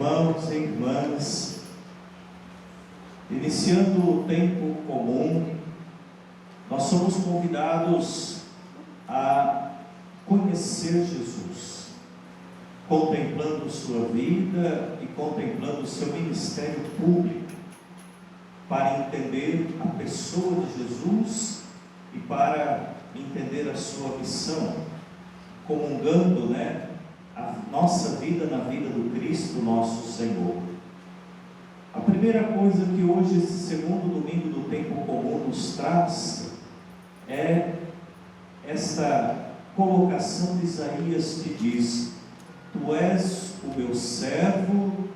irmãos e irmãs, iniciando o tempo comum, nós somos convidados a conhecer Jesus, contemplando sua vida e contemplando seu ministério público, para entender a pessoa de Jesus e para entender a sua missão, comungando, a nossa vida na vida do Cristo, nosso Senhor. A primeira coisa que hoje, esse segundo domingo do tempo comum, nos traz é esta colocação de Isaías, que diz: Tu és o meu servo,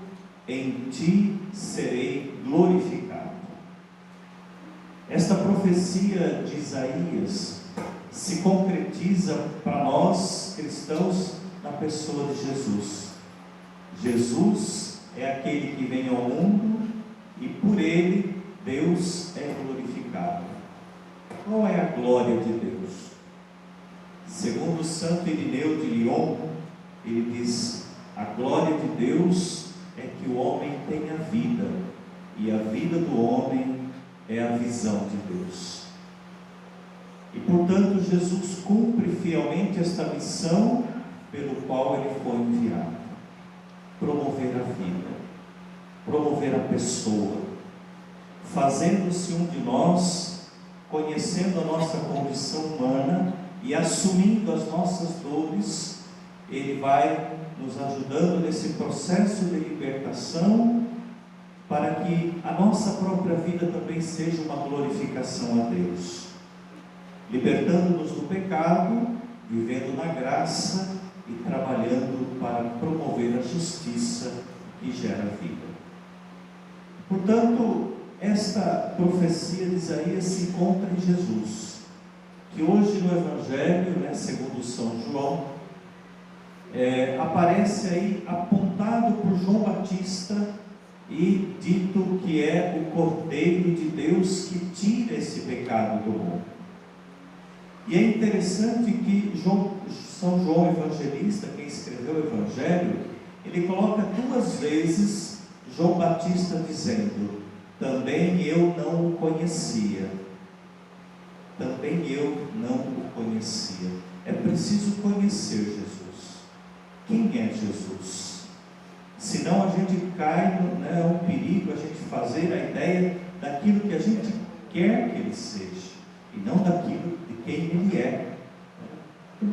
em ti serei glorificado. Esta profecia de Isaías se concretiza para nós cristãos na pessoa de Jesus. Jesus é aquele que vem ao mundo e por ele Deus é glorificado. Qual é a glória de Deus? Segundo Santo Irineu de Lyon, ele diz: a glória de Deus é que o homem tenha vida, e a vida do homem é a visão de Deus. E portanto Jesus cumpre fielmente esta missão pelo qual ele foi enviado: promover a vida, promover a pessoa, fazendo-se um de nós, conhecendo a nossa condição humana e assumindo as nossas dores. Ele vai nos ajudando nesse processo de libertação, para que a nossa própria vida também seja uma glorificação a Deus, libertando-nos do pecado, vivendo na graça e trabalhando para promover a justiça que gera vida. Portanto, esta profecia de Isaías se encontra em Jesus, que hoje no Evangelho, segundo São João, aparece aí apontado por João Batista e dito que é o Cordeiro de Deus que tira esse pecado do mundo. E é interessante que São João Evangelista, quem escreveu o Evangelho, ele coloca duas vezes João Batista dizendo: também eu não o conhecia. Também eu não o conhecia. É preciso conhecer Jesus. Quem é Jesus? Senão a gente cai é um perigo a gente fazer a ideia daquilo que a gente quer que ele seja, e não daquilo de quem ele é.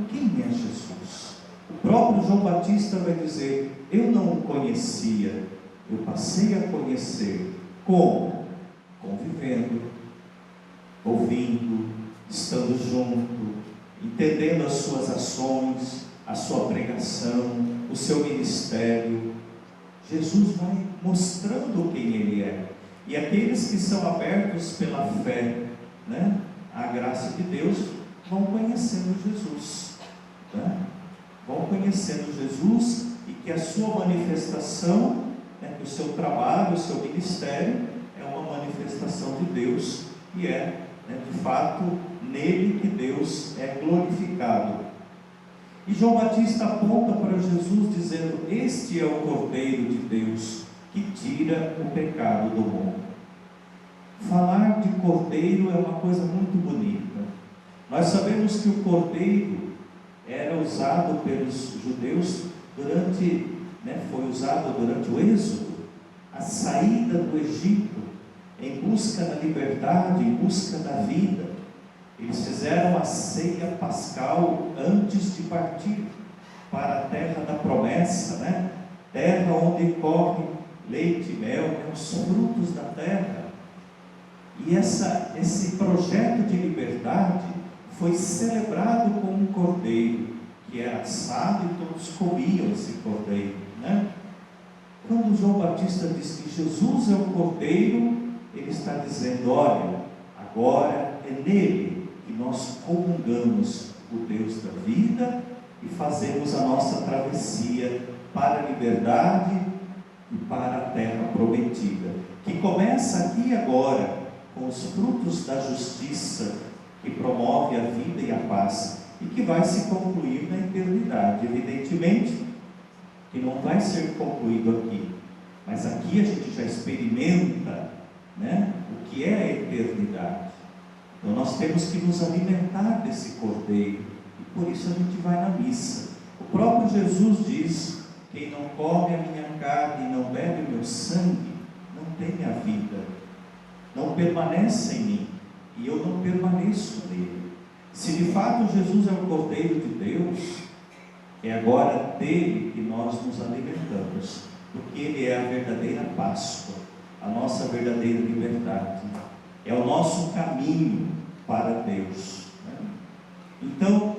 Quem é Jesus? O próprio João Batista vai dizer: eu não o conhecia, eu passei a conhecer. Como? Convivendo, ouvindo, estando junto, entendendo as suas ações, a sua pregação, o seu ministério. Jesus vai mostrando quem ele é, e aqueles que são abertos pela fé, à graça de Deus, vão conhecendo Jesus, vão conhecendo Jesus, e que a sua manifestação, que o seu trabalho, o seu ministério é uma manifestação de Deus, e de fato nele que Deus é glorificado. E João Batista aponta para Jesus dizendo: este é o Cordeiro de Deus que tira o pecado do mundo. Falar de cordeiro é uma coisa muito bonita. Nós sabemos que o cordeiro era usado pelos judeus foi usado durante o êxodo, a saída do Egito, em busca da liberdade, em busca da vida. Eles fizeram a ceia pascal antes de partir para a terra da promessa, terra onde corre leite e mel, os frutos da terra. E esse projeto de liberdade foi celebrado com um cordeiro, que era assado, e todos comiam esse cordeiro. Quando João Batista diz que Jesus é o cordeiro, ele está dizendo: olha, agora é nele que nós comungamos o Deus da vida e fazemos a nossa travessia para a liberdade e para a terra prometida, que começa aqui e agora, com os frutos da justiça, que promove a vida e a paz, e que vai se concluir na eternidade. Evidentemente que não vai ser concluído aqui, mas aqui a gente já experimenta, né, o que é a eternidade. Então nós temos que nos alimentar desse cordeiro, e por isso a gente vai na missa. O próprio Jesus diz: quem não come a minha carne e não bebe o meu sangue, não tem a vida, não permanece em mim, e eu não permaneço nele. Se de fato Jesus é o Cordeiro de Deus, é agora dele que nós nos alimentamos, porque ele é a verdadeira Páscoa, a nossa verdadeira liberdade, é o nosso caminho para Deus, né? Então,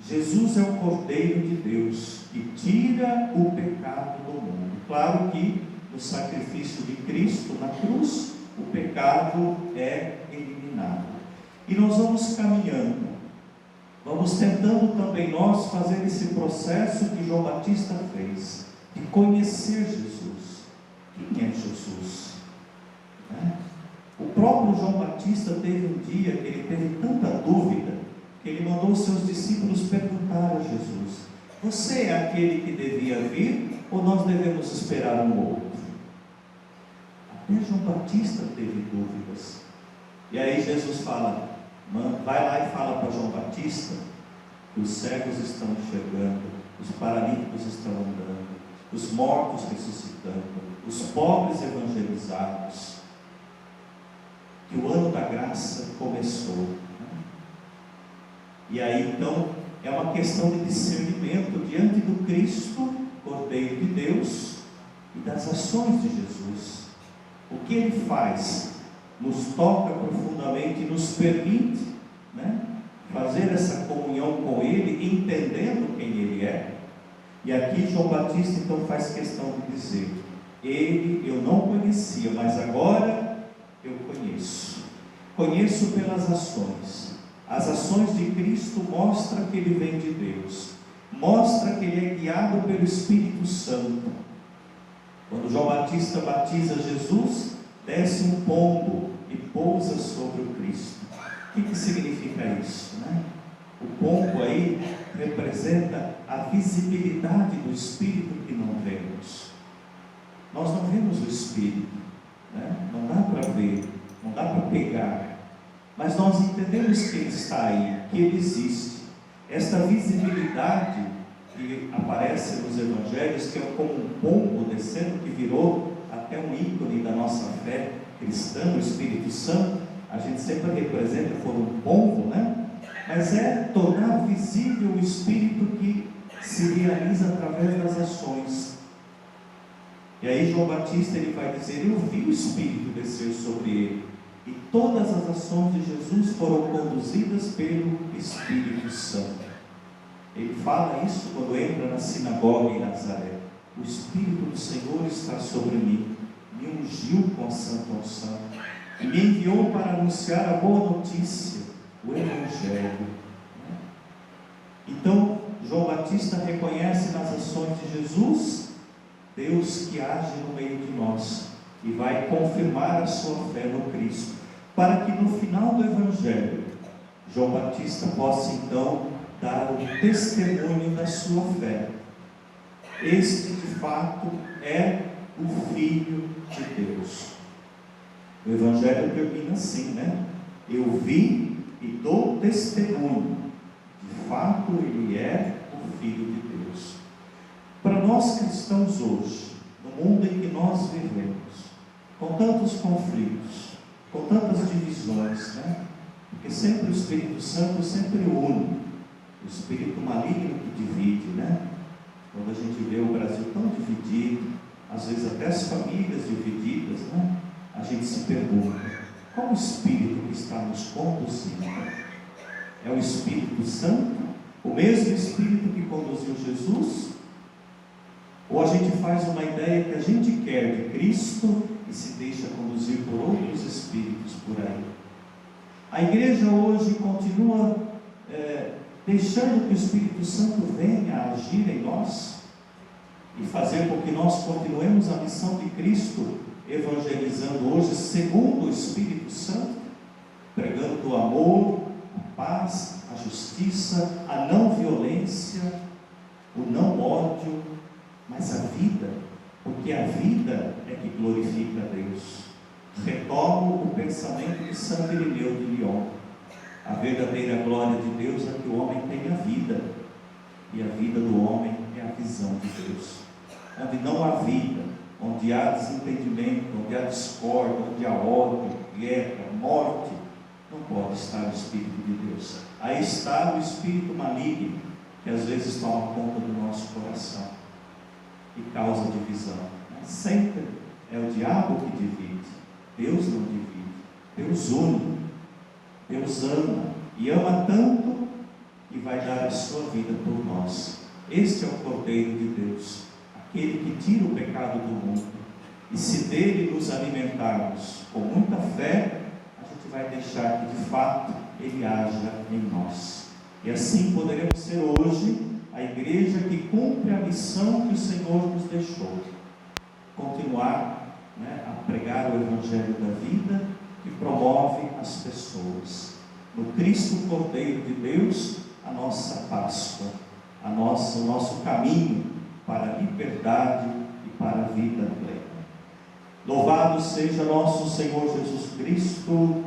Jesus é o Cordeiro de Deus, que tira o pecado do mundo. Claro que no sacrifício de Cristo na cruz, o pecado é eliminado. E nós vamos caminhando, vamos tentando também nós fazer esse processo que João Batista fez, de conhecer Jesus. Quem é Jesus? Né? O próprio João Batista teve um dia que ele teve tanta dúvida, que ele mandou os seus discípulos perguntar a Jesus: você é aquele que devia vir, ou nós devemos esperar um outro? Até João Batista teve dúvidas. E aí Jesus fala: vai lá e fala para João Batista que os cegos estão enxergando, os paralíticos estão andando, os mortos ressuscitando, os pobres evangelizados, que o ano da graça começou. E aí então é uma questão de discernimento diante do Cristo, Cordeiro de Deus, e das ações de Jesus. O que ele faz nos toca profundamente e nos permite, né, fazer essa comunhão com ele, entendendo quem ele é. E aqui João Batista então faz questão de dizer: ele eu não conhecia, mas agora eu conheço. Conheço pelas ações. As ações de Cristo mostram que ele vem de Deus, mostra que ele é guiado pelo Espírito Santo. Quando João Batista batiza Jesus, desce um pombo e pousa sobre o Cristo. O que significa isso, né? O pombo aí representa a visibilidade do Espírito que não vemos. Nós não vemos o Espírito, né? Não dá para ver, não dá para pegar, mas nós entendemos que ele está aí, que ele existe. Esta visibilidade que aparece nos Evangelhos, que é como um pombo descendo, que virou até um ícone da nossa fé cristã, o Espírito Santo, a gente sempre representa por um pombo, né? Mas é tornar visível o Espírito que se realiza através das ações. E aí João Batista ele vai dizer: eu vi o Espírito descer sobre ele, e todas as ações de Jesus foram conduzidas pelo Espírito Santo. Ele fala isso quando entra na sinagoga em Nazaré: o Espírito do Senhor está sobre mim, me ungiu com a santa unção, e me enviou para anunciar a boa notícia, o Evangelho. Então, João Batista reconhece nas ações de Jesus Deus que age no meio de nós e vai confirmar a sua fé no Cristo, para que no final do Evangelho João Batista possa então dar o testemunho da sua fé. Este de fato é o Filho de Deus. O Evangelho termina assim, né? Eu vi e dou testemunho, de fato ele é o Filho de Deus. Para nós cristãos hoje, no mundo em que nós vivemos, com tantos conflitos, com tantas divisões, né? Porque sempre o Espírito Santo sempre une, o espírito maligno que divide, né? Quando a gente vê o Brasil tão dividido, às vezes até as famílias divididas, né? A gente se pergunta: qual o Espírito que está nos conduzindo? É o Espírito Santo? O mesmo Espírito que conduziu Jesus? Ou a gente faz uma ideia que a gente quer de Cristo e se deixa conduzir por outros espíritos por aí? A igreja hoje continua deixando que o Espírito Santo venha a agir em nós e fazer com que nós continuemos a missão de Cristo, evangelizando hoje segundo o Espírito Santo, pregando o amor, a paz, a justiça, a não violência, o não ódio, mas a vida. porque a vida é que glorifica a Deus. Retomo o pensamento de Santo Irineu de Lyon. A verdadeira glória de Deus é que o homem tenha vida, e a vida do homem é a visão de Deus. Onde não há vida, onde há desentendimento, onde há discórdia, onde há ódio, guerra, morte, não pode estar o Espírito de Deus. Aí está o espírito maligno, que às vezes toma conta do nosso coração e causa divisão. Mas sempre é o diabo que divide. Deus não divide, Deus une, Deus ama, e ama tanto que vai dar a sua vida por nós. Este é o Cordeiro de Deus, aquele que tira o pecado do mundo, e se dele nos alimentarmos com muita fé, a gente vai deixar que de fato ele haja em nós, e assim poderemos ser hoje a igreja que cumpre a missão que o Senhor nos deixou, continuar a pregar o Evangelho da vida, que promove as pessoas. No Cristo Cordeiro de Deus, a nossa Páscoa, o nosso caminho para a liberdade e para a vida plena. Louvado seja nosso Senhor Jesus Cristo,